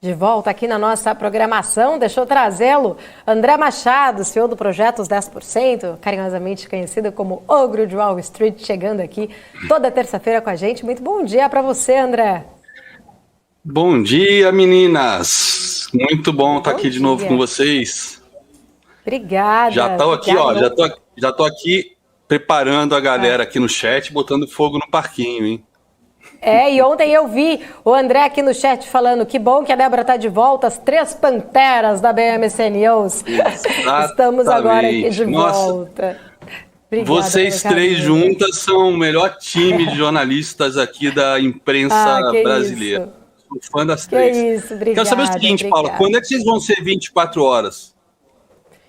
De volta aqui na nossa programação, deixa eu trazê-lo, André Machado, CEO do Projeto Os 10%, carinhosamente conhecido como Ogro de Wall Street, chegando aqui toda terça-feira com a gente. Muito bom dia para você, André. Bom dia, meninas. Muito bom estar aqui de novo com vocês. Obrigada. Já estou aqui, ó, já tô aqui preparando a galera aqui no chat, botando fogo no parquinho, hein? E ontem eu vi o André aqui no chat falando que bom que a Débora está de volta, as três panteras da BMC News. Estamos agora aqui de volta. Obrigada, vocês três juntas são o melhor time de jornalistas aqui da imprensa brasileira. Isso. Sou fã das três. Que isso, obrigada. Quero saber o seguinte, Paula, quando é que vocês vão ser 24 horas?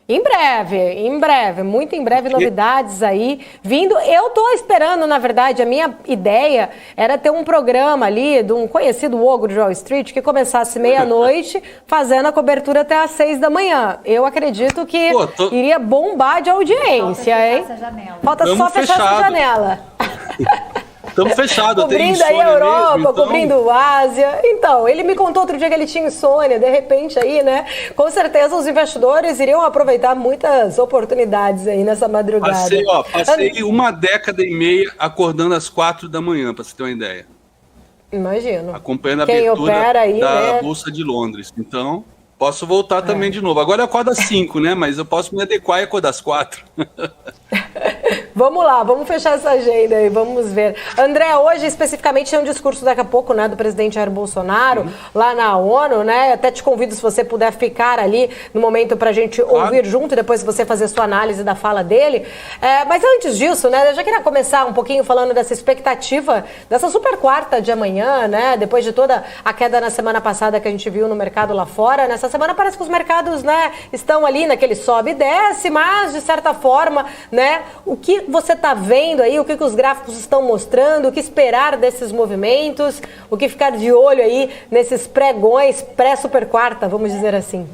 Em breve, muito em breve, novidades aí vindo. Eu tô esperando, na verdade, a minha ideia era ter um programa ali de um conhecido ogro de Wall Street que começasse meia-noite, fazendo a cobertura até às 6 da manhã. Eu acredito que iria bombar de audiência, hein? Falta só fechar essa janela. Estamos fechados, cobrindo aí a Europa, mesmo, então... cobrindo a Ásia. Então, ele me contou outro dia que ele tinha insônia, de repente aí, né? Com certeza os investidores iriam aproveitar muitas oportunidades aí nessa madrugada. Passei uma década e meia acordando às 4 da manhã, para você ter uma ideia. Imagino. Acompanhando a abertura aí, da Bolsa de Londres. Então, posso voltar também de novo. Agora eu acordo às 5, né? Mas eu posso me adequar e acordar às 4. Vamos lá, vamos fechar essa agenda aí, vamos ver. André, hoje especificamente tem um discurso daqui a pouco, né, do presidente Jair Bolsonaro, lá na ONU, né? Até te convido, se você puder ficar ali no momento pra gente ouvir junto e depois você fazer sua análise da fala dele. Mas antes disso, né, eu já queria começar um pouquinho falando dessa expectativa dessa super quarta de amanhã, né? Depois de toda a queda na semana passada que a gente viu no mercado lá fora, nessa semana parece que os mercados, né, estão ali naquele sobe e desce, mas de certa forma, né, o que você está vendo aí, o que os gráficos estão mostrando, o que esperar desses movimentos, o que ficar de olho aí nesses pregões pré-super quarta, vamos dizer assim?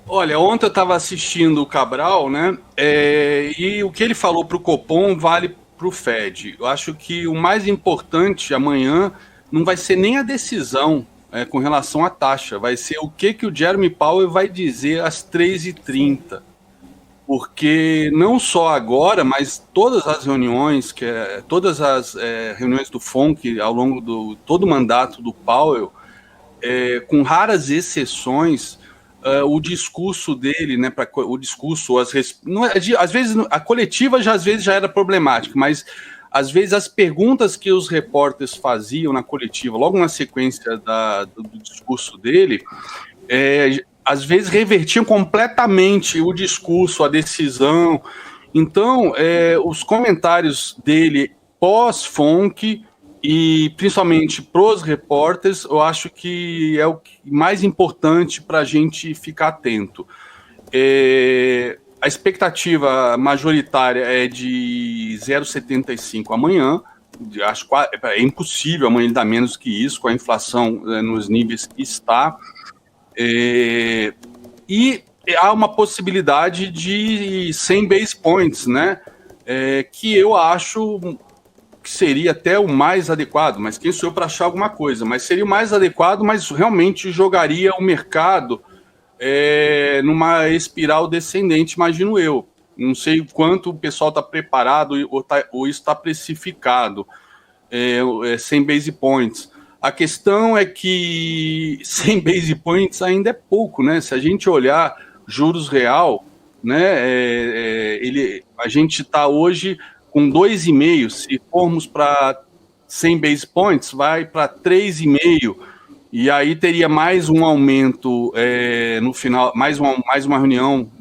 Olha, ontem eu estava assistindo o Cabral, né, e o que ele falou para o Copom vale para o Fed. Eu acho que o mais importante amanhã não vai ser nem a decisão com relação à taxa, vai ser o que o Jeremy Powell vai dizer às 3h30. Porque não só agora, mas todas as reuniões, reuniões do FONC ao longo do todo o mandato do Powell, com raras exceções, o discurso dele, né, às vezes a coletiva às vezes já era problemática, mas às vezes as perguntas que os repórteres faziam na coletiva, logo na sequência do discurso dele, às vezes revertiam completamente o discurso, a decisão. Então, os comentários dele pós-FONC e principalmente pros repórteres, eu acho que é o mais importante para a gente ficar atento. A expectativa majoritária é de 0,75 amanhã. Acho que é impossível amanhã ele dar menos que isso, com a inflação nos níveis que está. E há uma possibilidade de 100 base points, né? Que eu acho que seria até o mais adequado, mas quem sou eu para achar alguma coisa? Mas seria o mais adequado, mas realmente jogaria o mercado numa espiral descendente, imagino eu. Não sei o quanto o pessoal está preparado ou isso está precificado, 100 base points. A questão é que 100 base points ainda é pouco, né? Se a gente olhar juros real, né, a gente está hoje com 2,5. Se formos para 100 base points, vai para 3,5. E aí teria mais um aumento no final, mais uma reunião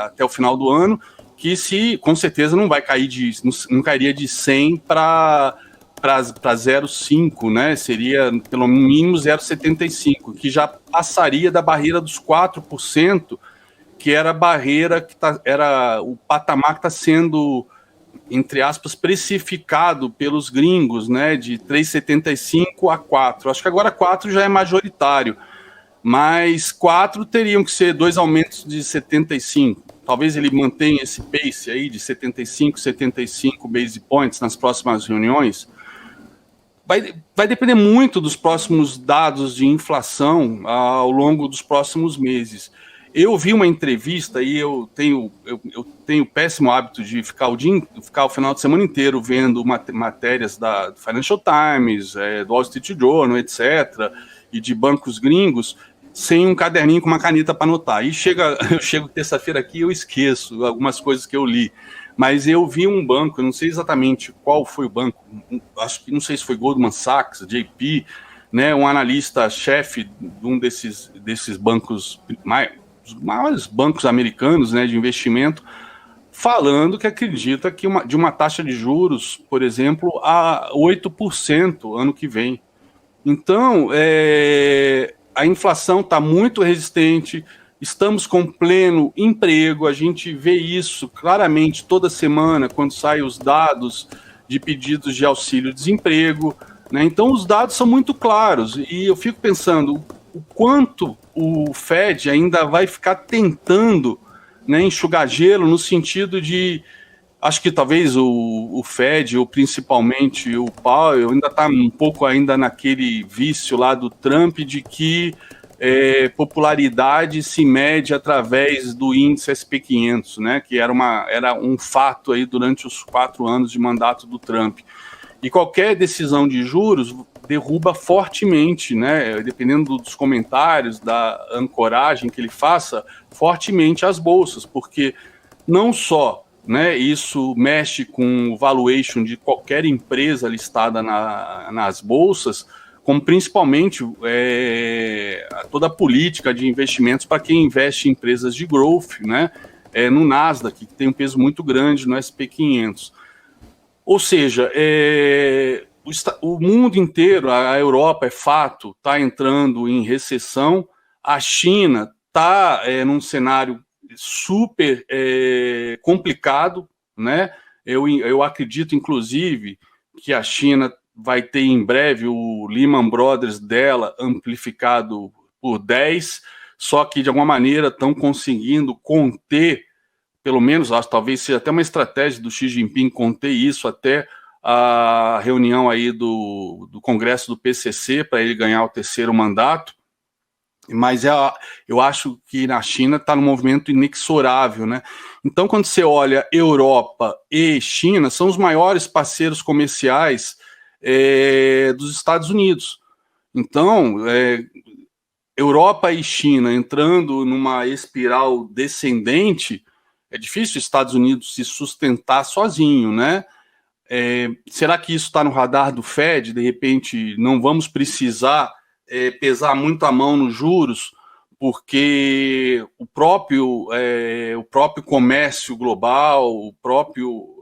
até o final do ano, que com certeza não cairia de 100 para 0,5, né? Seria pelo mínimo 0,75, que já passaria da barreira dos 4%, que era a barreira era o patamar que está sendo, entre aspas, precificado pelos gringos, né? De 3,75 a 4. Acho que agora 4 já é majoritário, mas 4 teriam que ser 2 aumentos de 75. Talvez ele mantenha esse pace aí de 75 base points nas próximas reuniões. vai depender muito dos próximos dados de inflação ao longo dos próximos meses. Eu vi uma entrevista e eu tenho o péssimo hábito de ficar o final de semana inteiro vendo matérias da Financial Times, do Wall Street Journal, etc., e de bancos gringos, sem um caderninho com uma caneta para anotar. E eu chego terça-feira aqui e eu esqueço algumas coisas que eu li. Mas eu vi um banco, eu não sei exatamente qual foi o banco, acho que não sei se foi Goldman Sachs, JP, né, um analista-chefe de um desses bancos, os maiores bancos americanos, né, de investimento, falando que acredita que de uma taxa de juros, por exemplo, a 8% ano que vem. Então, a inflação está muito resistente, estamos com pleno emprego, a gente vê isso claramente toda semana quando saem os dados de pedidos de auxílio-desemprego, né? Então os dados são muito claros e eu fico pensando o quanto o Fed ainda vai ficar tentando, né, enxugar gelo no sentido de, acho que talvez o Fed, ou principalmente o Powell, ainda está um pouco ainda naquele vício lá do Trump de que popularidade se mede através do índice SP500, né, que era um fato aí durante os 4 anos de mandato do Trump. E qualquer decisão de juros derruba fortemente, né, dependendo dos comentários, da ancoragem que ele faça, fortemente as bolsas, porque não só, né, isso mexe com o valuation de qualquer empresa listada nas bolsas, como principalmente toda a política de investimentos para quem investe em empresas de growth, né, no Nasdaq, que tem um peso muito grande no SP500. Ou seja, o mundo inteiro, a Europa, é fato, está entrando em recessão, a China está num cenário super complicado, né? Eu acredito, inclusive, que a China vai ter em breve o Lehman Brothers dela amplificado por 10, só que de alguma maneira estão conseguindo conter, pelo menos, acho, talvez seja até uma estratégia do Xi Jinping conter isso até a reunião aí do Congresso do PCC para ele ganhar o 3º mandato. Mas eu acho que na China está num movimento inexorável, né? Então, quando você olha Europa e China, são os maiores parceiros comerciais dos Estados Unidos. Então, Europa e China entrando numa espiral descendente, é difícil os Estados Unidos se sustentar sozinho, né? Será que isso está no radar do Fed? De repente, não vamos precisar pesar muito a mão nos juros, porque o próprio comércio global, o próprio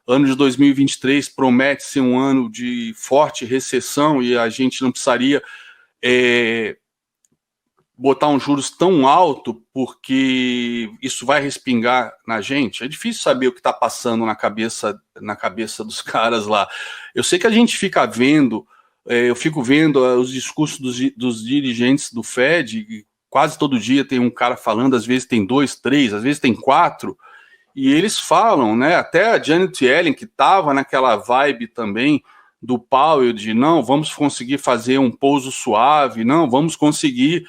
ano de 2023 promete ser um ano de forte recessão e a gente não precisaria botar um juros tão alto porque isso vai respingar na gente. É difícil saber o que está passando na cabeça dos caras lá. Eu sei que a gente fica vendo, eu fico vendo os discursos dos dirigentes do Fed, e quase todo dia tem um cara falando, às vezes tem 2, 3, às vezes tem 4, e eles falam, né, até a Janet Yellen, que estava naquela vibe também do Powell, de não, vamos conseguir fazer um pouso suave, não, vamos conseguir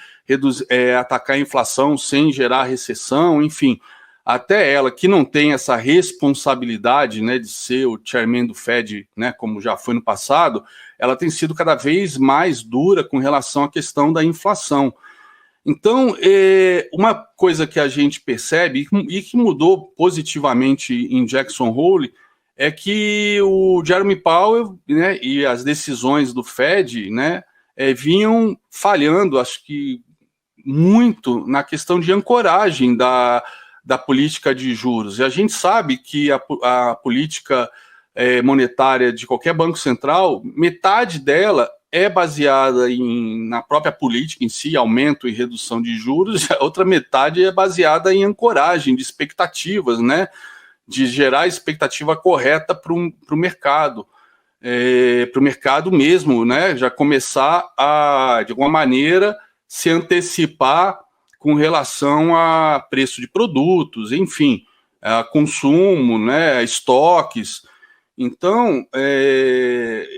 atacar a inflação sem gerar recessão, enfim, até ela, que não tem essa responsabilidade, né, de ser o chairman do Fed, né, como já foi no passado, ela tem sido cada vez mais dura com relação à questão da inflação. Então, uma coisa que a gente percebe e que mudou positivamente em Jackson Hole é que o Jeremy Powell, né, e as decisões do Fed, né, vinham falhando, acho que muito na questão de ancoragem da política de juros. E a gente sabe que a política monetária de qualquer banco central, metade dela é baseada na própria política em si, aumento e redução de juros, e a outra metade é baseada em ancoragem de expectativas, né, de gerar a expectativa correta para o mercado. Para o mercado mesmo, né, já começar a, de alguma maneira, se antecipar com relação a preço de produtos, enfim, a consumo, né, a estoques. Então,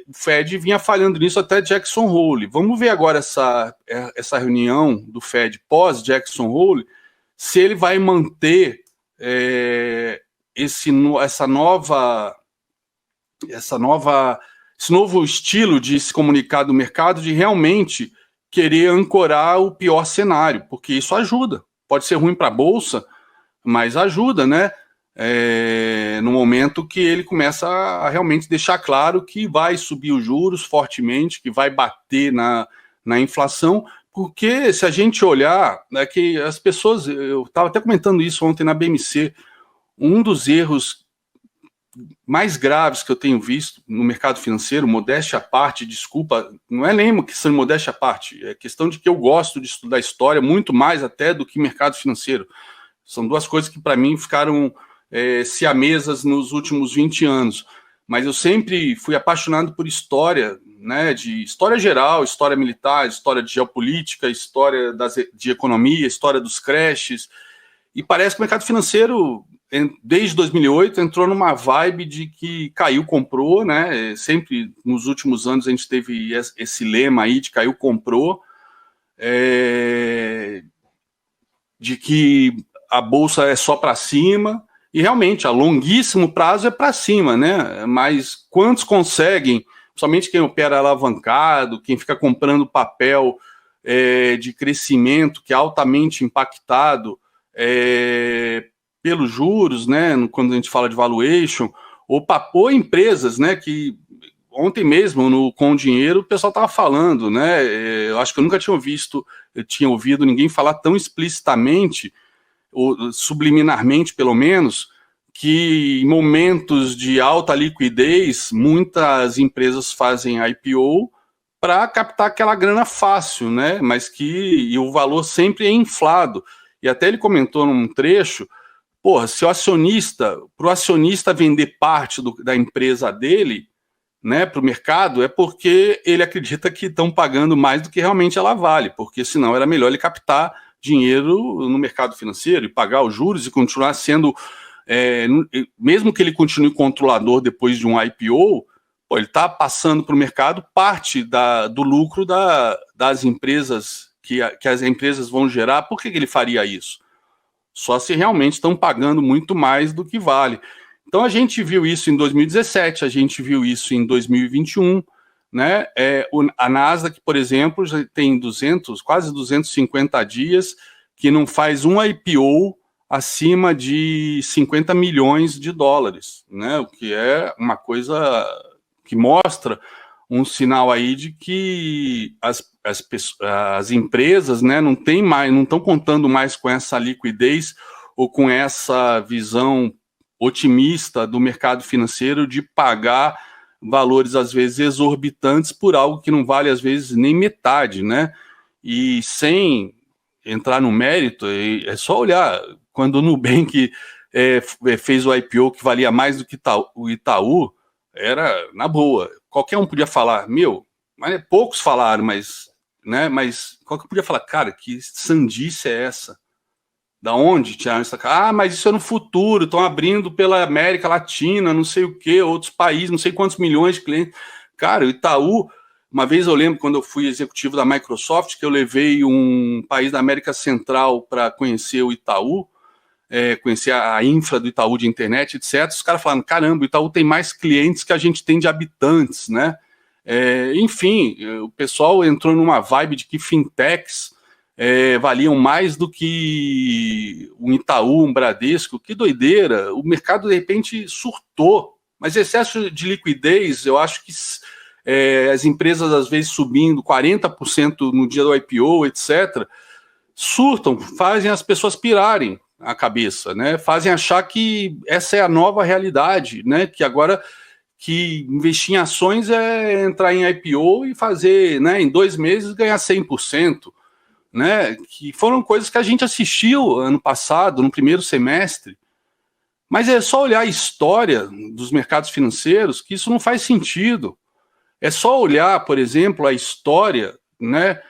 o Fed vinha falhando nisso até Jackson Hole. Vamos ver agora essa reunião do Fed pós-Jackson Hole, se ele vai manter esse novo estilo de se comunicar do mercado, de realmente querer ancorar o pior cenário, porque isso ajuda. Pode ser ruim para a Bolsa, mas ajuda, né? No momento que ele começa a realmente deixar claro que vai subir os juros fortemente, que vai bater na inflação, porque se a gente olhar, que as pessoas, eu estava até comentando isso ontem na BMC, um dos erros mais graves que eu tenho visto no mercado financeiro, modéstia à parte, desculpa, não é nem questão de modéstia à parte, é questão de que eu gosto de estudar história muito mais até do que mercado financeiro. São duas coisas que para mim ficaram siamesas nos últimos 20 anos. Mas eu sempre fui apaixonado por história, né, de história geral, história militar, história de geopolítica, história de economia, história dos crashes. E parece que o mercado financeiro, desde 2008, entrou numa vibe de que caiu, comprou, né? Sempre nos últimos anos a gente teve esse lema aí de caiu, comprou, de que a bolsa é só para cima, e realmente a longuíssimo prazo é para cima, né? Mas quantos conseguem, somente quem opera alavancado, quem fica comprando papel de crescimento que é altamente impactado pelos juros, né? Quando a gente fala de valuation, ou empresas, né? Que ontem mesmo, Com o Dinheiro, o pessoal estava falando, né? Eu acho que eu nunca tinha ouvido ninguém falar tão explicitamente, ou subliminarmente pelo menos, que em momentos de alta liquidez, muitas empresas fazem IPO para captar aquela grana fácil, né? Mas que o valor sempre é inflado. E até ele comentou num trecho, se pro acionista vender parte da empresa dele, né, para o mercado, é porque ele acredita que estão pagando mais do que realmente ela vale, porque senão era melhor ele captar dinheiro no mercado financeiro e pagar os juros e continuar sendo, mesmo que ele continue controlador depois de um IPO, ele está passando para o mercado parte do lucro das empresas que as empresas vão gerar. Por que ele faria isso? Só se realmente estão pagando muito mais do que vale. Então a gente viu isso em 2017, a gente viu isso em 2021, né? A Nasdaq, por exemplo, já tem quase 250 dias que não faz um IPO acima de 50 milhões de dólares, né? O que é uma coisa que mostra um sinal aí de que as empresas, né, não estão contando mais com essa liquidez ou com essa visão otimista do mercado financeiro de pagar valores, às vezes, exorbitantes por algo que não vale, às vezes, nem metade, né? E sem entrar no mérito, é só olhar, quando o Nubank fez o IPO que valia mais do que o Itaú, era na boa. Qualquer um podia falar, poucos falaram, mas qualquer um podia falar, cara, que sandice é essa? Da onde tiraram essa cara? Mas isso é no futuro, estão abrindo pela América Latina, não sei o quê, outros países, não sei quantos milhões de clientes. Cara, o Itaú, uma vez eu lembro quando eu fui executivo da Microsoft, que eu levei um país da América Central para conhecer o Itaú, conhecer a infra do Itaú de internet, etc. Os caras falaram, caramba, o Itaú tem mais clientes que a gente tem de habitantes, né? Enfim, o pessoal entrou numa vibe de que fintechs valiam mais do que um Itaú, um Bradesco. Que doideira, o mercado de repente surtou, mas excesso de liquidez, eu acho que as empresas às vezes subindo 40% no dia do IPO, etc., surtam, fazem as pessoas pirarem a cabeça, né? Fazem achar que essa é a nova realidade, né? Que agora que investir em ações é entrar em IPO e fazer, né, em 2 meses ganhar 100%, né? Que foram coisas que a gente assistiu ano passado, no primeiro semestre. Mas é só olhar a história dos mercados financeiros que isso não faz sentido. É só olhar, por exemplo, a história, né,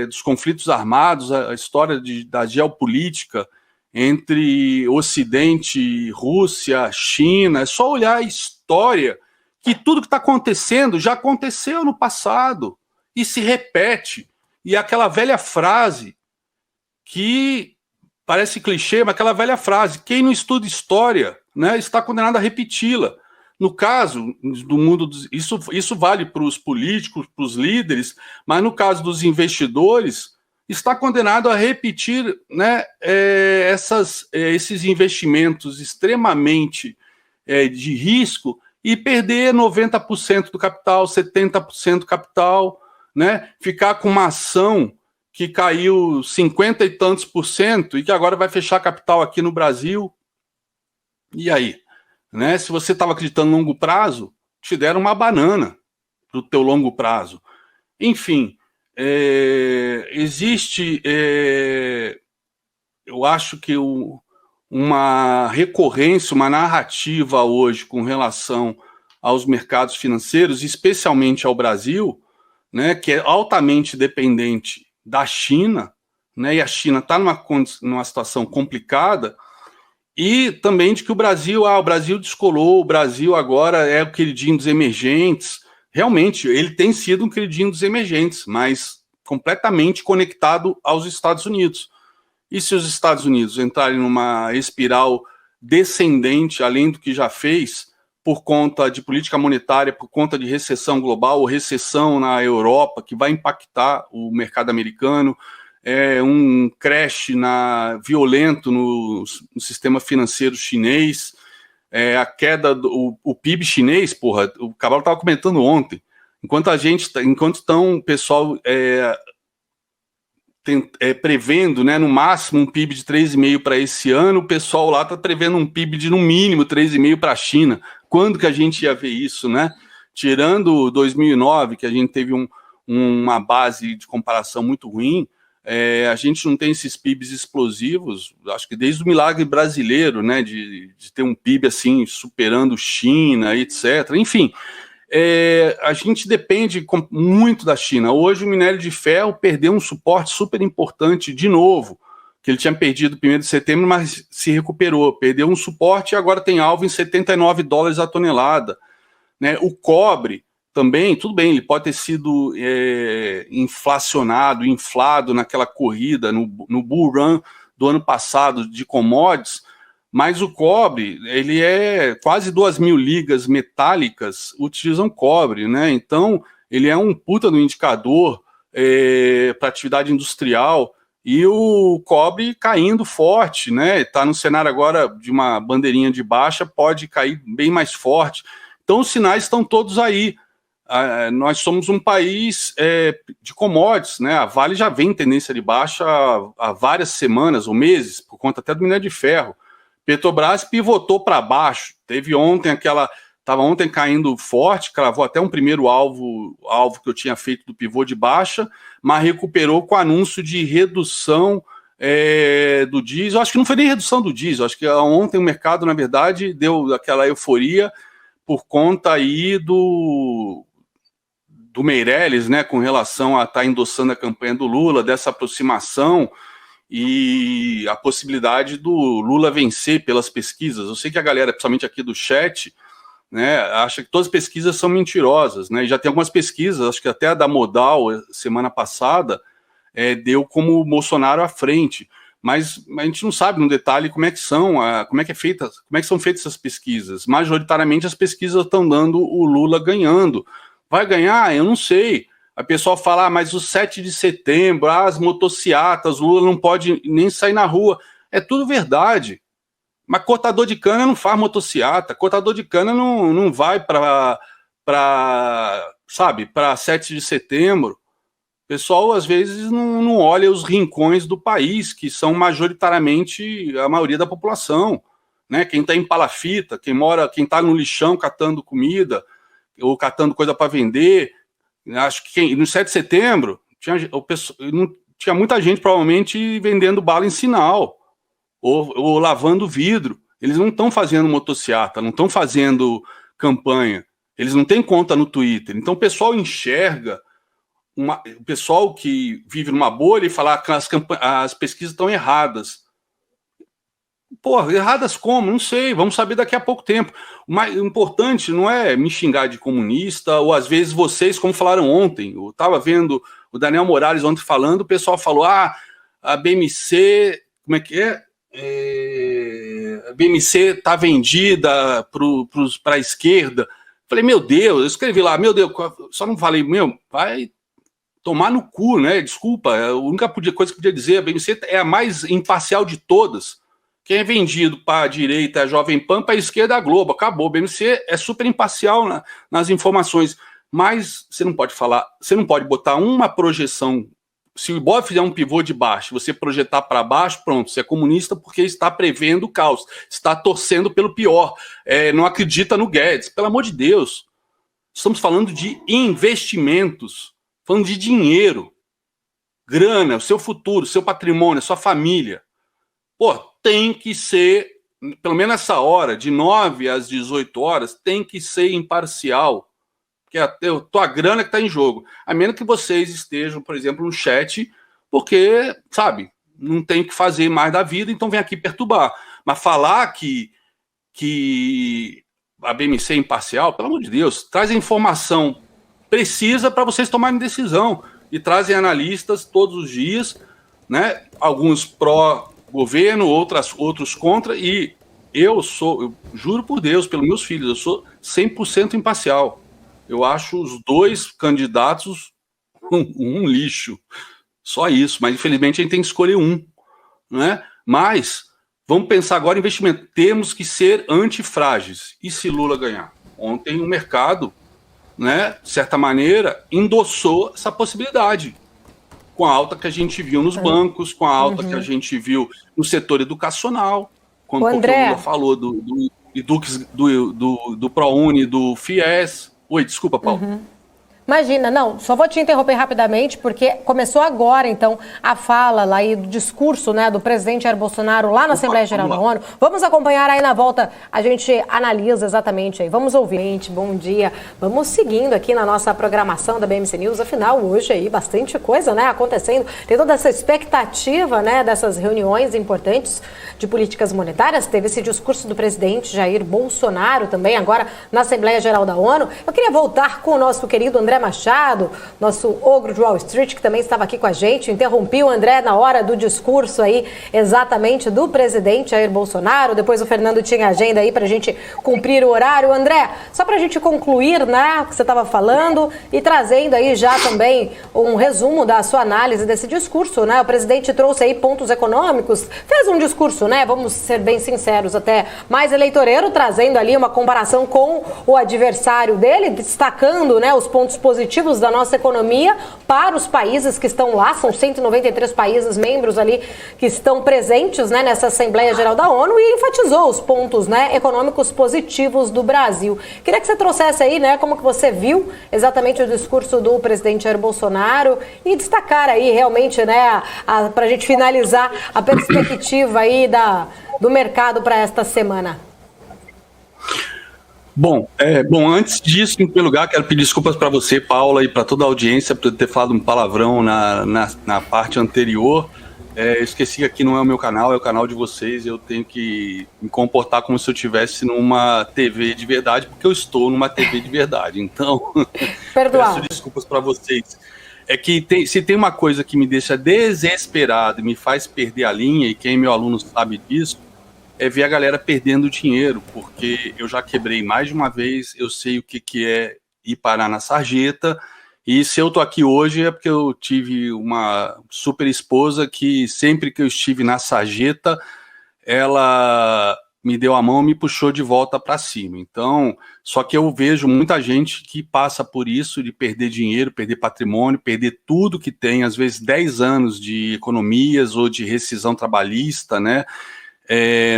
dos conflitos armados, a história da geopolítica, entre Ocidente, Rússia, China. É só olhar a história, que tudo que está acontecendo já aconteceu no passado e se repete. E aquela velha frase que parece clichê, mas aquela velha frase: quem não estuda história, né, está condenado a repeti-la. No caso do mundo, isso vale para os políticos, para os líderes, mas no caso dos investidores, está condenado a repetir, né, esses investimentos extremamente de risco e perder 90% do capital, 70% do capital, né, ficar com uma ação que caiu 50 e tantos por cento e que agora vai fechar capital aqui no Brasil. E aí? Né? Se você estava acreditando no longo prazo, te deram uma banana para o teu longo prazo. Enfim, existe, eu acho que uma recorrência, uma narrativa hoje com relação aos mercados financeiros, especialmente ao Brasil, né, que é altamente dependente da China, né, e a China está numa situação complicada, e também de que o Brasil descolou, o Brasil agora é o queridinho dos emergentes. Realmente, ele tem sido um queridinho dos emergentes, mas completamente conectado aos Estados Unidos. E se os Estados Unidos entrarem numa espiral descendente, além do que já fez, por conta de política monetária, por conta de recessão global ou recessão na Europa, que vai impactar o mercado americano, um crash violento no sistema financeiro chinês, a queda do PIB chinês, porra, o Cavalo estava comentando ontem, enquanto estão o pessoal prevendo, né, no máximo um PIB de 3,5 para esse ano, o pessoal lá está prevendo um PIB de no mínimo 3,5 para a China. Quando que a gente ia ver isso, né? Tirando 2009, que a gente teve uma base de comparação muito ruim, a gente não tem esses PIBs explosivos, acho que desde o milagre brasileiro, né, de ter um PIB assim, superando China, etc. Enfim, a gente depende muito da China. Hoje o minério de ferro perdeu um suporte super importante de novo, que ele tinha perdido no 1º de setembro, mas se recuperou, perdeu um suporte e agora tem alvo em $79 a tonelada. Né? O cobre também, tudo bem, ele pode ter sido inflado naquela corrida, no bull run do ano passado de commodities, mas o cobre, ele quase 2.000 ligas metálicas utilizam cobre, né? Então, ele é um puta do indicador para atividade industrial, e o cobre caindo forte, né? Está no cenário agora de uma bandeirinha de baixa, pode cair bem mais forte. Então, os sinais estão todos aí. Nós somos um país de commodities, né? A Vale já vem em tendência de baixa há várias semanas ou meses, por conta até do minério de ferro. Petrobras pivotou para baixo, estava ontem caindo forte, cravou até um primeiro alvo que eu tinha feito do pivô de baixa, mas recuperou com o anúncio de redução do diesel. Acho que não foi nem redução do diesel, acho que ontem o mercado, na verdade, deu aquela euforia por conta aí do Meirelles, né, com relação a estar endossando a campanha do Lula, dessa aproximação e a possibilidade do Lula vencer pelas pesquisas. Eu sei que a galera, principalmente aqui do chat, né, acha que todas as pesquisas são mentirosas, né, e já tem algumas pesquisas, acho que até a da Modal, semana passada, deu como o Bolsonaro à frente, mas a gente não sabe no detalhe como é que são feitas essas pesquisas. Majoritariamente as pesquisas estão dando o Lula ganhando. Vai ganhar? Eu não sei. A pessoa fala, mas o 7 de setembro, as motociatas, o Lula não pode nem sair na rua. É tudo verdade. Mas cortador de cana não faz motociata, cortador de cana não vai para 7 de setembro. O pessoal, às vezes, não olha os rincões do país, que são majoritariamente a maioria da população. Né? Quem está em palafita, quem está no lixão catando comida, ou catando coisa para vender. Acho que no 7 de setembro tinha muita gente provavelmente vendendo bala em sinal ou lavando vidro. Eles não estão fazendo motociata, não estão fazendo campanha, eles não têm conta no Twitter. Então o pessoal enxerga, o pessoal que vive numa bolha e fala que as pesquisas estão erradas. Porra, erradas como? Não sei, vamos saber daqui a pouco tempo. O mais importante não é me xingar de comunista, ou às vezes vocês, como falaram ontem, eu estava vendo o Daniel Morales ontem falando, o pessoal falou, a BMC, como é que é? A BMC está vendida para a esquerda. Falei, meu Deus, eu escrevi lá, meu Deus, só não falei, vai tomar no cu, né? Desculpa, a única coisa que podia dizer, a BMC é a mais imparcial de todas. Quem é vendido para a direita é a Jovem Pan, para a esquerda é a Globo. Acabou. O BMC é super imparcial nas informações. Mas você não pode falar, você não pode botar uma projeção. Se o Ibov fizer um pivô de baixo, você projetar para baixo, pronto, você é comunista porque está prevendo o caos, está torcendo pelo pior, não acredita no Guedes. Pelo amor de Deus. Estamos falando de investimentos, falando de dinheiro, grana, o seu futuro, o seu patrimônio, a sua família. Pô, tem que ser, pelo menos essa hora, de 9 às 18 horas, tem que ser imparcial. Porque a tua grana que está em jogo. A menos que vocês estejam, por exemplo, no chat, porque, sabe, não tem o que fazer mais da vida, então vem aqui perturbar. Mas falar que a BMC é imparcial, pelo amor de Deus, traz a informação precisa para vocês tomarem decisão. E trazem analistas todos os dias, né? Alguns pró-governo, outros contra, e eu juro por Deus, pelos meus filhos, eu sou 100% imparcial. Eu acho os dois candidatos um lixo. Só isso. Mas, infelizmente, a gente tem que escolher um, né? Mas, vamos pensar agora em investimento. Temos que ser antifrágeis. E se Lula ganhar? Ontem o mercado, né, de certa maneira, endossou essa possibilidade. Com a alta que a gente viu nos bancos, com a alta que a gente viu no setor educacional, quando o Lula falou do ProUni, do FIES. Oi, desculpa, Paulo. Imagina, não, só vou te interromper rapidamente, porque começou agora, então, a fala lá e do discurso, né, do presidente Jair Bolsonaro lá na Assembleia Geral da ONU. Vamos acompanhar aí na volta, a gente analisa exatamente aí. Vamos ouvir. Gente, bom dia. Vamos seguindo aqui na nossa programação da BMC News. Afinal, hoje aí, bastante coisa, né, acontecendo. Tem toda essa expectativa, né, dessas reuniões importantes de políticas monetárias. Teve esse discurso do presidente Jair Bolsonaro também, agora na Assembleia Geral da ONU. Eu queria voltar com o nosso querido André Machado, nosso ogro de Wall Street, que também estava aqui com a gente. Interrompi o André na hora do discurso aí, exatamente do presidente Jair Bolsonaro. Depois o Fernando tinha agenda aí para a gente cumprir o horário. André, só para a gente concluir, né, o que você estava falando e trazendo aí já também um resumo da sua análise desse discurso, né? O presidente trouxe aí pontos econômicos, fez um discurso, né, vamos ser bem sinceros, até mais eleitoreiro, trazendo ali uma comparação com o adversário dele, destacando, né, os pontos positivos da nossa economia para os países que estão lá, são 193 países membros ali que estão presentes, né, nessa Assembleia Geral da ONU, e enfatizou os pontos, né, econômicos positivos do Brasil. Queria que você trouxesse aí, né, como que você viu exatamente o discurso do presidente Jair Bolsonaro e destacar aí realmente, né, para a gente finalizar a perspectiva aí do mercado para esta semana. Bom, antes disso, em primeiro lugar, quero pedir desculpas para você, Paula, e para toda a audiência por ter falado um palavrão na parte anterior. Eu esqueci que aqui não é o meu canal, é o canal de vocês. Eu tenho que me comportar como se eu estivesse numa TV de verdade, porque eu estou numa TV de verdade. Então, peço desculpas para vocês. É que se tem uma coisa que me deixa desesperado e me faz perder a linha, e quem é meu aluno sabe disso, é ver a galera perdendo dinheiro, porque eu já quebrei mais de uma vez, eu sei o que é ir parar na sarjeta, e se eu tô aqui hoje é porque eu tive uma super esposa que sempre que eu estive na sarjeta, ela me deu a mão e me puxou de volta para cima. Então, só que eu vejo muita gente que passa por isso, de perder dinheiro, perder patrimônio, perder tudo que tem, às vezes 10 anos de economias ou de rescisão trabalhista, né?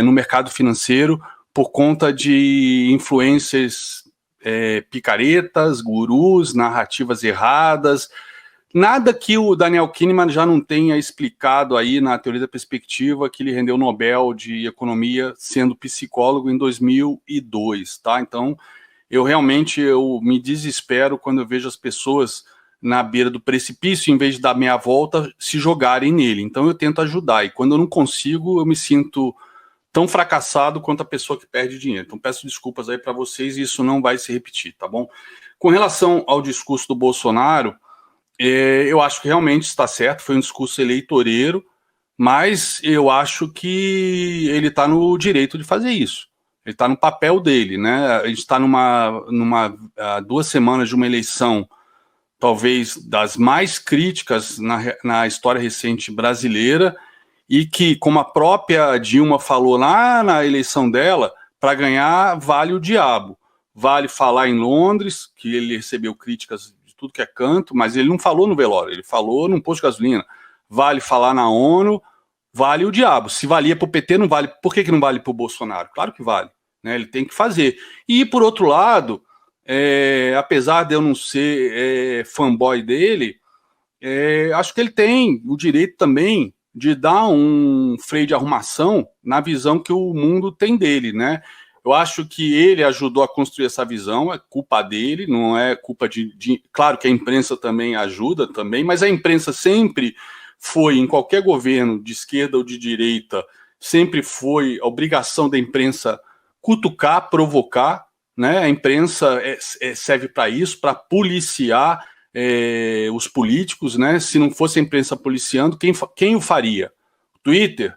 No mercado financeiro, por conta de influências picaretas, gurus, narrativas erradas, nada que o Daniel Kahneman já não tenha explicado aí na teoria da perspectiva, que ele rendeu o Nobel de Economia sendo psicólogo em 2002, tá? Então, eu me desespero quando eu vejo as pessoas na beira do precipício, em vez de dar meia volta, se jogarem nele. Então eu tento ajudar, e quando eu não consigo, eu me sinto tão fracassado quanto a pessoa que perde dinheiro. Então peço desculpas aí para vocês, e isso não vai se repetir, tá bom? Com relação ao discurso do Bolsonaro, eu acho que realmente está certo, foi um discurso eleitoreiro, mas eu acho que ele está no direito de fazer isso. Ele está no papel dele, né? A gente está numa 2 semanas de uma eleição, talvez das mais críticas na história recente brasileira, e que, como a própria Dilma falou lá na eleição dela, para ganhar vale o diabo. Vale falar em Londres, que ele recebeu críticas de tudo que é canto, mas ele não falou no velório, ele falou num posto de gasolina. Vale falar na ONU, vale o diabo. Se valia para o PT, não vale. Por que não vale para o Bolsonaro? Claro que vale, né? Ele tem que fazer. E, por outro lado, apesar de eu não ser fanboy dele, acho que ele tem o direito também de dar um freio de arrumação na visão que o mundo tem dele, né? Eu acho que ele ajudou a construir essa visão, é culpa dele, não é culpa Claro que a imprensa também ajuda também, mas a imprensa sempre foi, em qualquer governo, de esquerda ou de direita, sempre foi a obrigação da imprensa cutucar, provocar, né? A imprensa serve para isso, para policiar os políticos, né? Se não fosse a imprensa policiando, quem o faria? Twitter?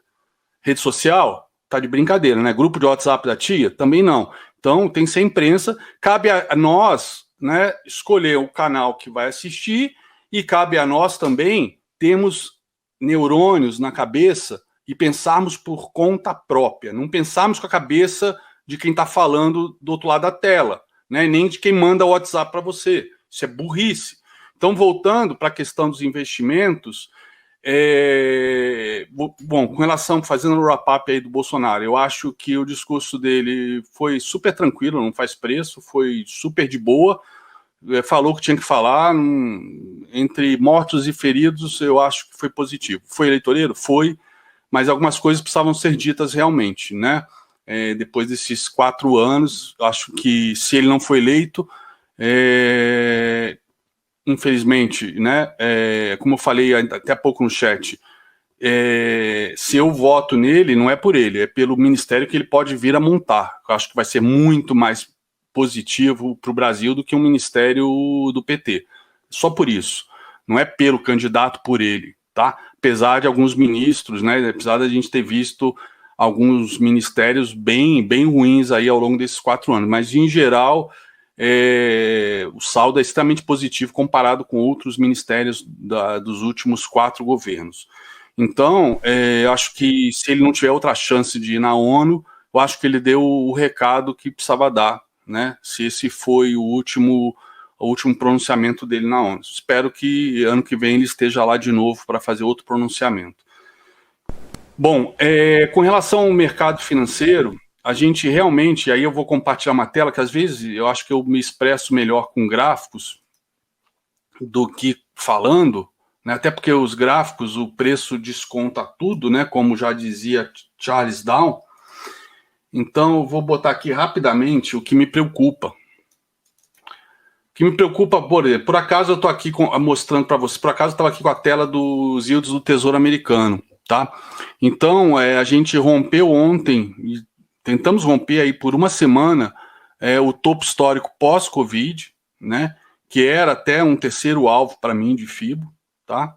Rede social? Tá de brincadeira, né? Grupo de WhatsApp da tia? Também não. Então, tem que ser a imprensa. Cabe a nós, né, escolher o canal que vai assistir, e cabe a nós também termos neurônios na cabeça e pensarmos por conta própria. Não pensarmos com a cabeça de quem está falando do outro lado da tela, né? Nem de quem manda o WhatsApp para você. Isso é burrice. Então, voltando para a questão dos investimentos, bom, com relação, fazendo o wrap-up aí do Bolsonaro, eu acho que o discurso dele foi super tranquilo, não faz preço, foi super de boa, falou o que tinha que falar, entre mortos e feridos, eu acho que foi positivo. Foi eleitoreiro? Foi, mas algumas coisas precisavam ser ditas realmente, né? Depois desses 4 anos, acho que se ele não foi eleito, infelizmente, né, como eu falei até há pouco no chat, se eu voto nele, não é por ele, é pelo ministério que ele pode vir a montar. Eu acho que vai ser muito mais positivo para o Brasil do que um ministério do PT. Só por isso. Não é pelo candidato, por ele, tá? Apesar de alguns ministros, né, apesar da gente ter visto alguns ministérios bem ruins aí ao longo desses 4 anos, mas em geral o saldo é extremamente positivo comparado com outros ministérios dos últimos 4 governos. Então, acho que se ele não tiver outra chance de ir na ONU, eu acho que ele deu o recado que precisava dar, né? Se esse foi o último pronunciamento dele na ONU. Espero que ano que vem ele esteja lá de novo para fazer outro pronunciamento. Bom, com relação ao mercado financeiro, a gente realmente, aí eu vou compartilhar uma tela, que às vezes eu acho que eu me expresso melhor com gráficos do que falando, né? Até porque os gráficos, o preço desconta tudo, né? Como já dizia Charles Down. Então, eu vou botar aqui rapidamente o que me preocupa. O que me preocupa, por acaso eu estou aqui mostrando para vocês, por acaso eu estava aqui com a tela dos yields do Tesouro Americano, tá? Então, a gente rompeu ontem, tentamos romper aí por uma semana o topo histórico pós-Covid, né? Que era até um terceiro alvo para mim de FIBO, tá?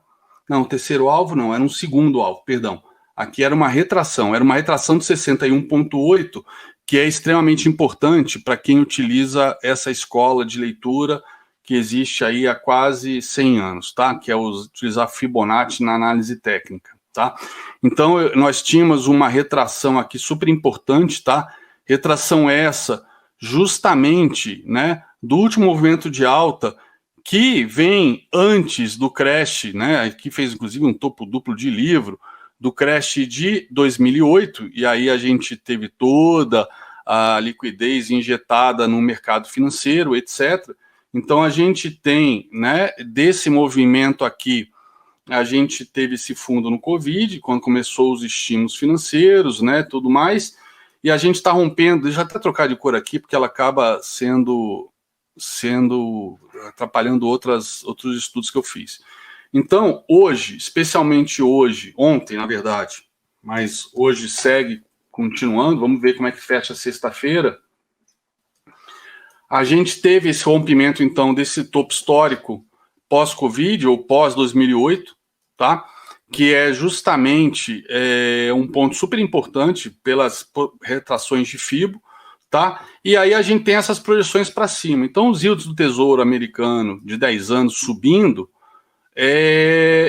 Não, terceiro alvo não, era um segundo alvo, perdão. Aqui era uma retração de 61,8, que é extremamente importante para quem utiliza essa escola de leitura que existe aí há quase 100 anos, tá? Que é utilizar Fibonacci na análise técnica, tá? Então, nós tínhamos uma retração aqui super importante, tá? Retração essa justamente, né, do último movimento de alta que vem antes do crash, né? Aqui fez inclusive um topo duplo de livro, do crash de 2008, e aí a gente teve toda a liquidez injetada no mercado financeiro, etc. Então a gente tem, né, desse movimento aqui, a gente teve esse fundo no Covid, quando começou os estímulos financeiros, né, tudo mais, e a gente está rompendo, deixa eu até trocar de cor aqui, porque ela acaba sendo atrapalhando outros estudos que eu fiz. Então, hoje, especialmente hoje, ontem, na verdade, mas hoje segue continuando, vamos ver como é que fecha sexta-feira. A gente teve esse rompimento, então, desse topo histórico pós-Covid, ou pós-2008, tá? Que é justamente um ponto super importante pelas retrações de FIBO, tá? E aí a gente tem essas projeções para cima. Então, os yields do Tesouro americano de 10 anos subindo,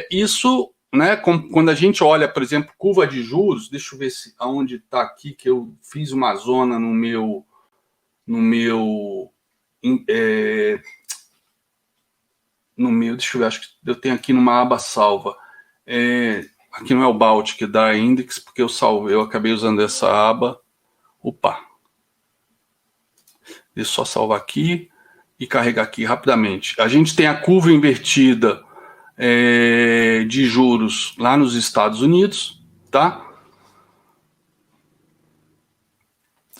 isso, né, quando a gente olha, por exemplo, curva de juros, deixa eu ver aonde está aqui, que eu fiz uma zona no meu deixa eu ver, acho que eu tenho aqui numa aba salva. Aqui não é o Baltic da Index, porque eu acabei usando essa aba. Opa! Deixa eu só salvar aqui e carregar aqui rapidamente. A gente tem a curva invertida de juros lá nos Estados Unidos, tá?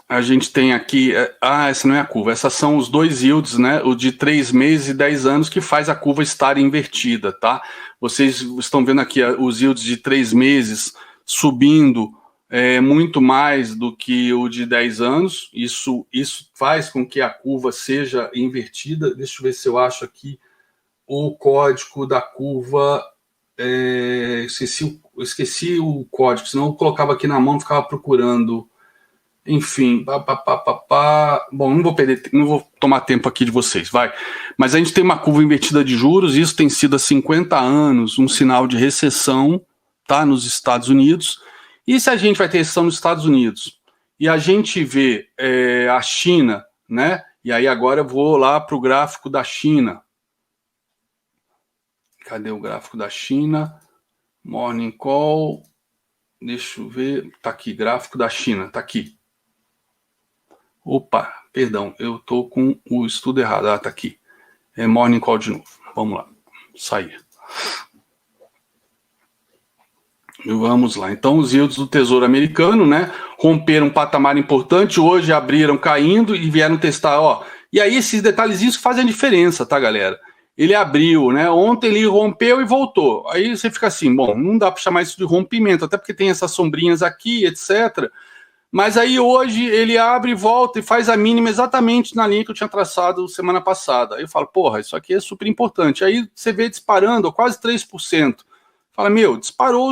A gente tem aqui... essa não é a curva, essas são os dois yields, né? O de 3 meses e 10 anos, que faz a curva estar invertida, tá? Vocês estão vendo aqui os yields de 3 meses subindo muito mais do que o de 10 anos. Isso faz com que a curva seja invertida. Deixa eu ver se eu acho aqui o código da curva. Esqueci o código, senão eu colocava aqui na mão e ficava procurando. Enfim, bom, não vou tomar tempo aqui de vocês, vai. Mas a gente tem uma curva invertida de juros, isso tem sido há 50 anos um sinal de recessão, tá, nos Estados Unidos. E se a gente vai ter recessão nos Estados Unidos e a gente vê a China, né? E aí agora eu vou lá para o gráfico da China. Cadê o gráfico da China? Morning Call. Deixa eu ver. Tá aqui, gráfico da China, tá aqui. Opa, perdão, eu tô com o estudo errado. Tá aqui. Morning Call de novo. Vamos lá, sair. Vamos lá. Então, os yields do Tesouro americano, né, romperam um patamar importante, hoje abriram caindo e vieram testar, ó. E aí esses detalhezinhos fazem a diferença, tá, galera? Ele abriu, né? Ontem ele rompeu e voltou. Aí você fica assim, bom, não dá para chamar isso de rompimento, até porque tem essas sombrinhas aqui, etc. Mas aí hoje ele abre, volta e faz a mínima exatamente na linha que eu tinha traçado semana passada. Aí eu falo, porra, isso aqui é super importante. Aí você vê disparando quase 3%. Fala, disparou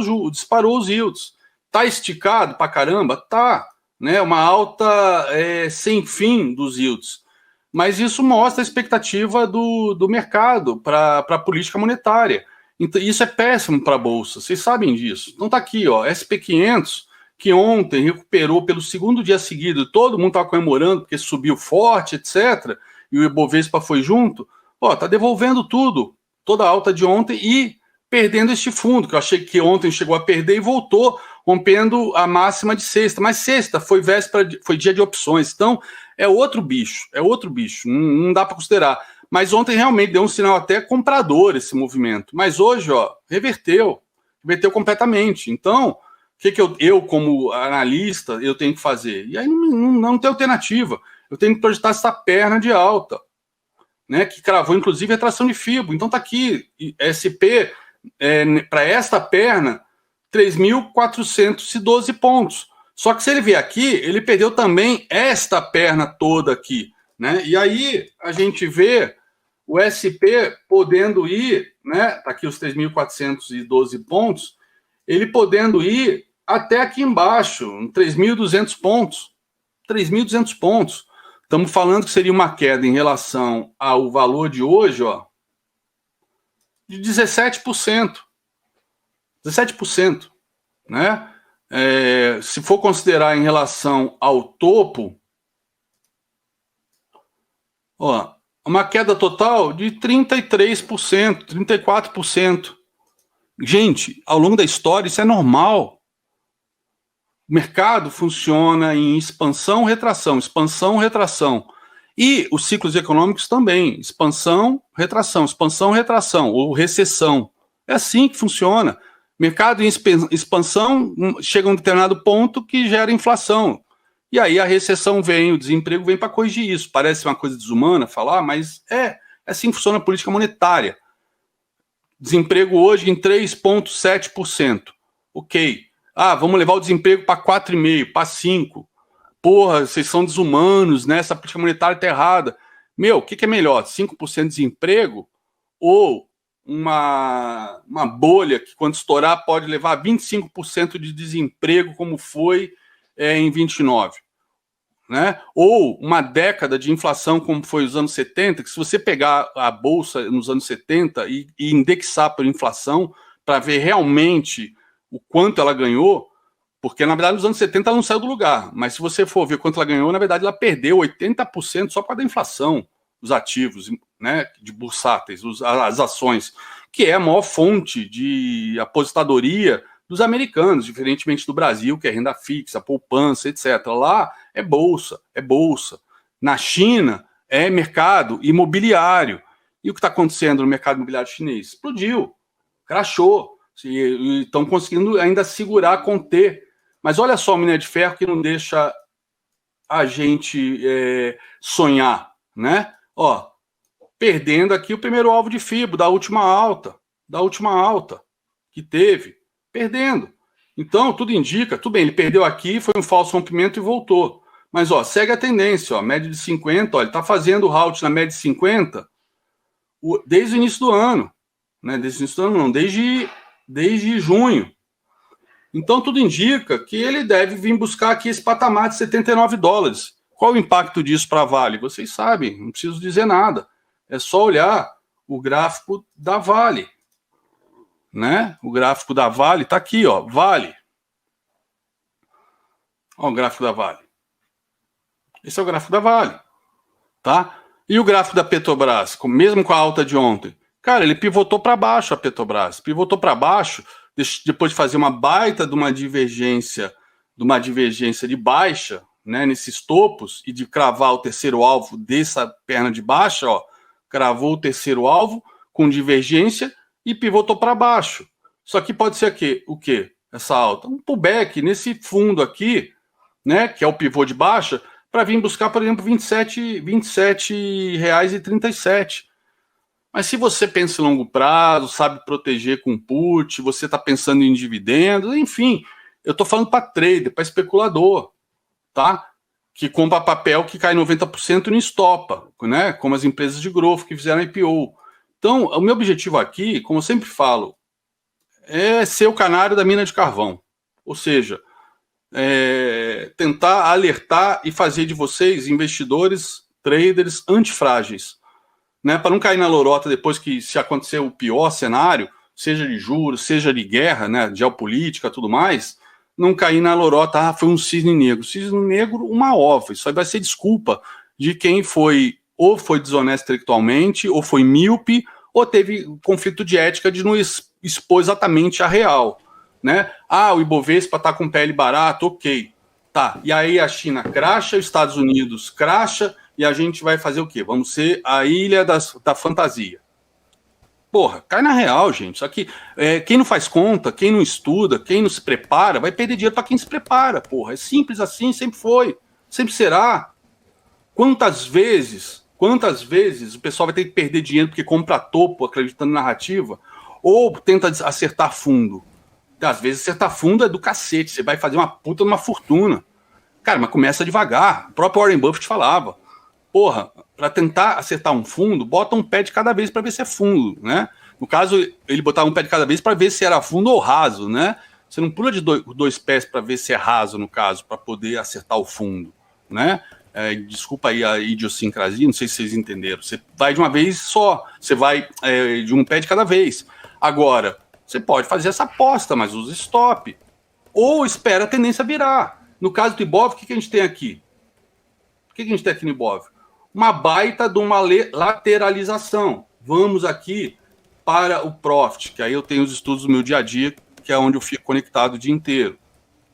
os yields. Tá esticado pra caramba? Tá. Né? Uma alta sem fim dos yields. Mas isso mostra a expectativa do mercado para a política monetária. Então, isso é péssimo para a Bolsa, vocês sabem disso. Então tá aqui, ó, SP500, que ontem recuperou pelo segundo dia seguido, todo mundo estava comemorando porque subiu forte, etc. E o Ibovespa foi junto. Ó, tá devolvendo tudo, toda a alta de ontem e perdendo este fundo, que eu achei que ontem chegou a perder e voltou, rompendo a máxima de sexta. Mas sexta foi véspera, foi dia de opções. Então, é outro bicho, não dá para considerar. Mas ontem realmente deu um sinal até comprador esse movimento. Mas hoje, ó, reverteu completamente. Então, o que eu como analista, eu tenho que fazer? E aí não tem alternativa. Eu tenho que projetar essa perna de alta, né, que cravou, inclusive, a tração de FIBO. Então tá aqui, SP, para esta perna, 3.412 pontos. Só que se ele vier aqui, ele perdeu também esta perna toda aqui, né? E aí a gente vê o SP podendo ir, né? Tá aqui os 3.412 pontos, ele podendo ir até aqui embaixo, 3.200 pontos. 3.200 pontos. Estamos falando que seria uma queda em relação ao valor de hoje, ó, de 17%. 17%, né? Se for considerar em relação ao topo, ó, uma queda total de 33%, 34%. Gente, ao longo da história isso é normal. O mercado funciona em expansão, retração, expansão, retração. E os ciclos econômicos também, expansão, retração, ou recessão. É assim que funciona. Mercado em expansão chega a um determinado ponto que gera inflação. E aí a recessão vem, o desemprego vem para corrigir isso. Parece uma coisa desumana falar, mas é assim que funciona a política monetária. Desemprego hoje em 3,7%. Ok. vamos levar o desemprego para 4,5%, para 5%. Porra, vocês são desumanos, né? Essa política monetária está errada. Meu, o que é melhor? 5% de desemprego ou uma bolha que, quando estourar, pode levar a 25% de desemprego, como foi em 29? Né? Ou uma década de inflação, como foi os anos 70, que se você pegar a Bolsa nos anos 70 e indexar por inflação, para ver realmente o quanto ela ganhou, porque, na verdade, nos anos 70 ela não saiu do lugar, mas se você for ver quanto ela ganhou, na verdade, ela perdeu 80% só por causa da inflação, os ativos, né, de bursáteis, as ações, que é a maior fonte de aposentadoria dos americanos, diferentemente do Brasil, que é renda fixa, poupança, etc. Lá é bolsa, é bolsa. Na China é mercado imobiliário. E o que está acontecendo no mercado imobiliário chinês? Explodiu, crashou. E estão conseguindo ainda segurar, conter. Mas olha só o minério de ferro que não deixa a gente sonhar, né? Ó, perdendo aqui o primeiro alvo de FIBO da última alta que teve, perdendo. Então, tudo indica, tudo bem, ele perdeu aqui, foi um falso rompimento e voltou. Mas, ó, segue a tendência, ó, média de 50, ó, ele está fazendo o halt na média de 50 desde o início do ano, né? Desde o início do ano, não, desde junho. Então, tudo indica que ele deve vir buscar aqui esse patamar de $79. Qual o impacto disso para a Vale? Vocês sabem, não preciso dizer nada. É só olhar o gráfico da Vale. Né? O gráfico da Vale está aqui, ó, Vale. Ó, o gráfico da Vale. Esse é o gráfico da Vale. Tá? E o gráfico da Petrobras, mesmo com a alta de ontem? Cara, ele pivotou para baixo, a Petrobras. Pivotou para baixo, depois de fazer uma baita de uma divergência de baixa, né, nesses topos, e de cravar o terceiro alvo dessa perna de baixa, ó, cravou o terceiro alvo com divergência e pivotou para baixo. Só que pode ser o quê? Essa alta? Um pullback nesse fundo aqui, né, que é o pivô de baixa, para vir buscar, por exemplo, R$ 27,37. Mas se você pensa em longo prazo, sabe proteger com put, você está pensando em dividendos, enfim, eu estou falando para trader, para especulador, tá? Que compra papel que cai 90% e não estopa, né? Como as empresas de growth que fizeram IPO. Então, o meu objetivo aqui, como eu sempre falo, é ser o canário da mina de carvão. Ou seja, tentar alertar e fazer de vocês investidores, traders antifrágeis, né, para não cair na lorota depois que, se acontecer o pior cenário, seja de juros, seja de guerra, né, geopolítica, tudo mais, não cair na lorota, foi um cisne negro. Cisne negro, uma ova. Isso aí vai ser desculpa de quem foi desonesto intelectualmente, ou foi míope, ou teve conflito de ética de não expor exatamente a real, né? O Ibovespa está com pele barato, ok. Tá, e aí a China cracha, os Estados Unidos cracha, e a gente vai fazer o quê? Vamos ser a ilha da fantasia. Porra, cai na real, gente. Só que quem não faz conta, quem não estuda, quem não se prepara, vai perder dinheiro para quem se prepara, porra. É simples assim, sempre foi, sempre será. Quantas vezes o pessoal vai ter que perder dinheiro porque compra topo, acreditando na narrativa, ou tenta acertar fundo? Às vezes acertar fundo é do cacete, você vai fazer uma puta numa fortuna. Cara, mas começa devagar. O próprio Warren Buffett falava, porra, para tentar acertar um fundo, bota um pé de cada vez para ver se é fundo, né? No caso, ele botava um pé de cada vez para ver se era fundo ou raso, né? Você não pula de dois pés para ver se é raso, no caso, para poder acertar o fundo, né? Desculpa aí a idiosincrasia, não sei se vocês entenderam. Você vai de uma vez só, você vai de um pé de cada vez. Agora, você pode fazer essa aposta, mas usa stop. Ou espera a tendência virar. No caso do Ibov, o que a gente tem aqui? O que a gente tem aqui no Ibov? Uma baita de uma lateralização. Vamos aqui para o Profit, que aí eu tenho os estudos do meu dia a dia, que é onde eu fico conectado o dia inteiro.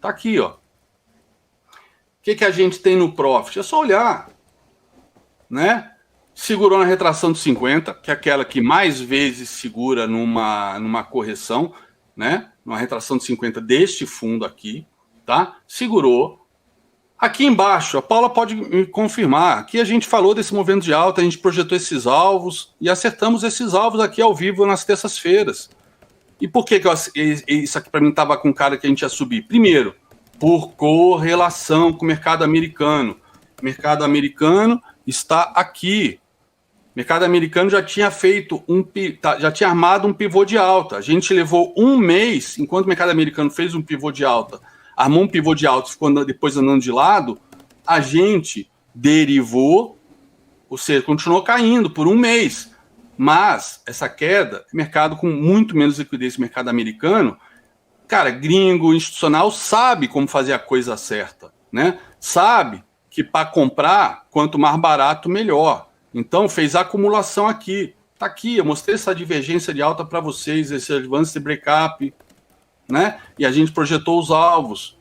Tá aqui, ó. O que a gente tem no Profit? É só olhar, né? Segurou na retração de 50, que é aquela que mais vezes segura numa correção, né? Numa retração de 50 deste fundo aqui, tá? Segurou. Aqui embaixo, a Paula pode me confirmar, aqui a gente falou desse movimento de alta, a gente projetou esses alvos e acertamos esses alvos aqui ao vivo nas terças-feiras. E por que isso aqui para mim estava com cara que a gente ia subir? Primeiro, por correlação com o mercado americano. O mercado americano está aqui. O mercado americano já tinha já tinha armado um pivô de alta. A gente levou um mês, enquanto o mercado americano fez um pivô de alta, armou um pivô de alta e ficou depois andando de lado, a gente derivou, ou seja, continuou caindo por um mês. Mas essa queda, mercado com muito menos liquidez que o mercado americano, cara, gringo, institucional, sabe como fazer a coisa certa, né? Sabe que para comprar, quanto mais barato, melhor. Então, fez a acumulação aqui. Tá aqui, eu mostrei essa divergência de alta para vocês, esse advance breakup, né? E a gente projetou os alvos.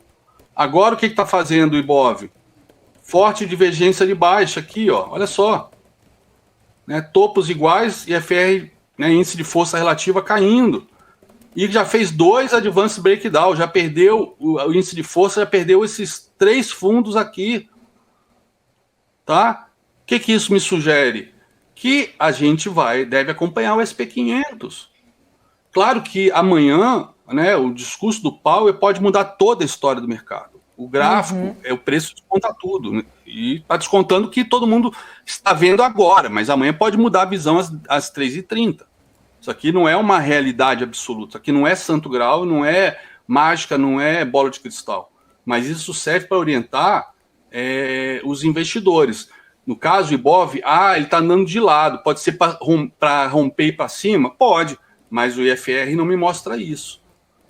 Agora, o que está fazendo o Ibov? Forte divergência de baixa aqui, ó. Olha só. Né? Topos iguais e FR, né, índice de força relativa caindo. E já fez 2 advance breakdown, já perdeu o índice de força, já perdeu esses 3 fundos aqui. Tá? O que isso me sugere? Que a gente deve acompanhar o SP500. Claro que amanhã, né, o discurso do Powell pode mudar toda a história do mercado. O gráfico é o preço desconta tudo. Né? E está descontando que todo mundo está vendo agora, mas amanhã pode mudar a visão às 3h30. Isso aqui não é uma realidade absoluta. Isso aqui não é santo grau, não é mágica, não é bola de cristal. Mas isso serve para orientar os investidores. No caso, o Ibov, ele está andando de lado. Pode ser para romper e para cima? Pode, mas o IFR não me mostra isso.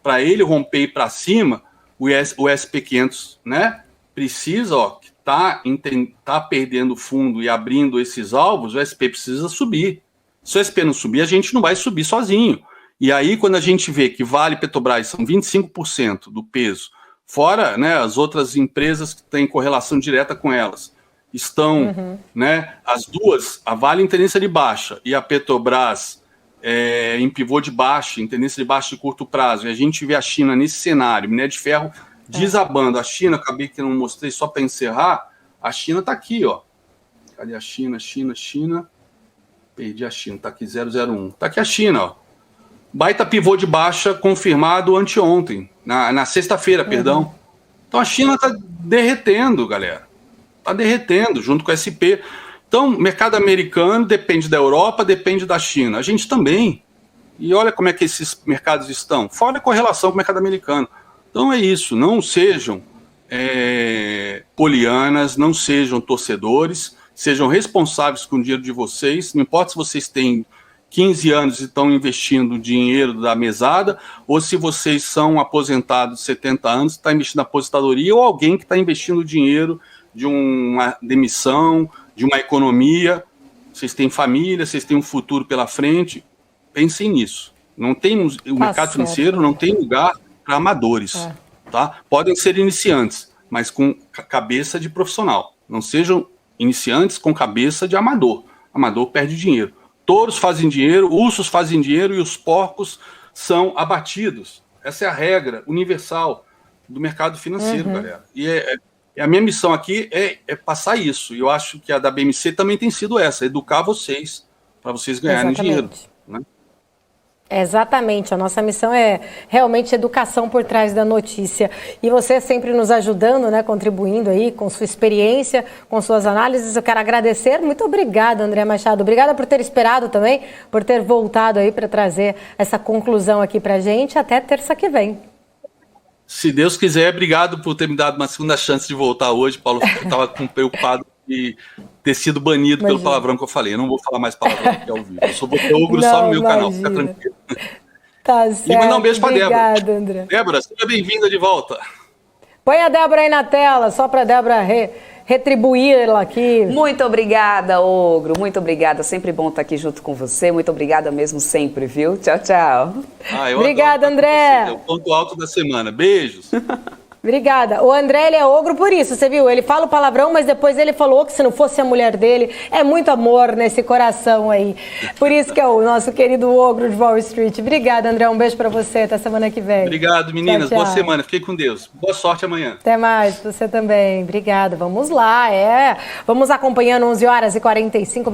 Para ele romper e para cima, o SP500, né, precisa, que tá perdendo fundo e abrindo esses alvos, o SP precisa subir. Se o SP não subir, a gente não vai subir sozinho. E aí, quando a gente vê que Vale e Petrobras são 25% do peso, fora, né, as outras empresas que têm correlação direta com elas, estão, né, as duas, a Vale em tendência de baixa e a Petrobras em pivô de baixa, em tendência de baixa de curto prazo, e a gente vê a China nesse cenário, minério de ferro desabando. A China, acabei que não mostrei só para encerrar, a China está aqui, ó. Cadê a China? China. Perdi a China, está aqui 001. Está aqui a China, ó. Baita pivô de baixa confirmado anteontem, na sexta-feira, perdão. Então a China está derretendo, galera. Está derretendo junto com o SP. Então, o mercado americano depende da Europa, depende da China. A gente também. E olha como é que esses mercados estão. Fora a correlação com o mercado americano. Então é isso. Não sejam polianas, não sejam torcedores, sejam responsáveis com o dinheiro de vocês. Não importa se vocês têm 15 anos e estão investindo dinheiro da mesada, ou se vocês são aposentados de 70 anos, está investindo na aposentadoria, ou alguém que está investindo dinheiro de uma demissão, de uma economia. Vocês têm família, vocês têm um futuro pela frente, pensem nisso. Não tem, o mercado financeiro não tem lugar para amadores. Tá? Podem ser iniciantes, mas com cabeça de profissional. Não sejam iniciantes com cabeça de amador. Amador perde dinheiro. Touros fazem dinheiro, ursos fazem dinheiro e os porcos são abatidos. Essa é a regra universal do mercado financeiro, galera. E a minha missão aqui é passar isso. E eu acho que a da BMC também tem sido essa, educar vocês, para vocês ganharem dinheiro. Né? Exatamente, a nossa missão é realmente educação por trás da notícia. E você sempre nos ajudando, né, contribuindo aí com sua experiência, com suas análises. Eu quero agradecer. Muito obrigada, André Machado. Obrigada por ter esperado também, por ter voltado aí para trazer essa conclusão aqui para a gente. Até terça que vem. Se Deus quiser, obrigado por ter me dado uma segunda chance de voltar hoje, Paulo. Eu estava preocupado de ter sido banido pelo palavrão que eu falei. Eu não vou falar mais palavrão aqui ao vivo. Eu sou ogro só no meu canal, fica tranquilo. Tá certo. E mandar um beijo para Débora. André. Débora, seja bem-vinda de volta. Põe a Débora aí na tela, só para a Débora retribuí-la aqui. Muito obrigada, Ogro. Muito obrigada. Sempre bom estar aqui junto com você. Muito obrigada mesmo sempre, viu? Tchau, tchau. Obrigada, André. É o ponto alto da semana. Beijos. Obrigada. O André, ele é ogro por isso, você viu? Ele fala o palavrão, mas depois ele falou que se não fosse a mulher dele, é muito amor nesse coração aí. Por isso que é o nosso querido ogro de Wall Street. Obrigada, André. Um beijo pra você. Até semana que vem. Obrigado, meninas. Tchau, tchau. Boa semana. Fiquei com Deus. Boa sorte amanhã. Até mais. Você também. Obrigada. Vamos lá. Vamos acompanhando 11h45.